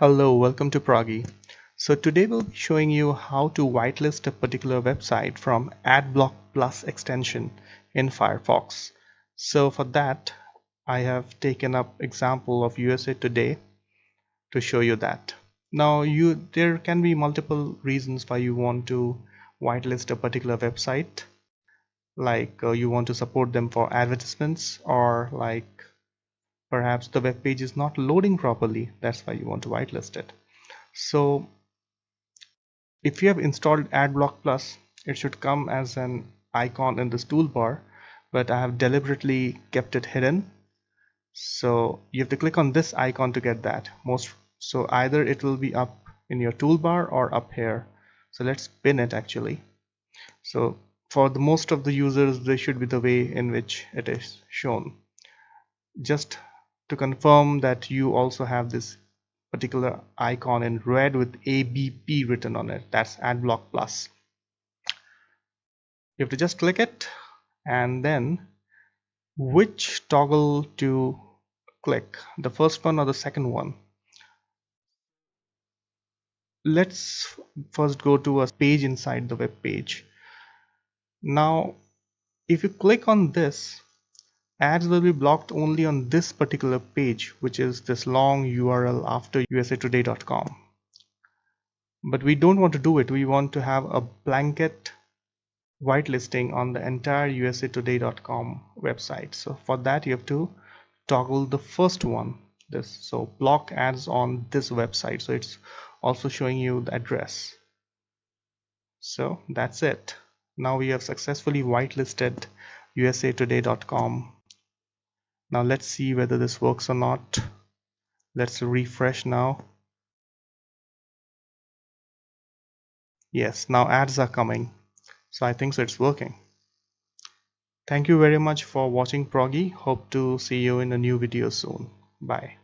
Hello, welcome to Proggy. So today we'll be showing you how to whitelist a particular website from Adblock Plus extension in Firefox. So for that, I have taken up example of USA Today to show you that. Now there can be multiple reasons why you want to whitelist a particular website, like you want to support them for advertisements, or like perhaps the web page is not loading properly. That's why you want to whitelist it. So if you have installed Adblock Plus, it should come as an icon in this toolbar, but I have deliberately kept it hidden. So you have to click on this icon to get that. So either it will be up in your toolbar or up here. So let's pin it actually. So for the most of the users, this should be the way in which it is shown. Just to confirm that you also have this particular icon in red with ABP written on it. That's Adblock Plus. You have to just click it and then which toggle to click, the first one or the second one. Let's first go to a page inside the web page. Now if you click on this, ads will be blocked only on this particular page, which is this long URL after usatoday.com. But we don't want to do it. We want to have a blanket whitelisting on the entire usatoday.com website. So for that you have to toggle the first one, this, so block ads on this website, so it's also showing you the address. So that's it. Now we have successfully whitelisted usatoday.com. Now let's see whether this works or not. Let's refresh now. Yes, now ads are coming, so I think so it's working. Thank you very much for watching Proggy. Hope to see you in a new video soon. Bye.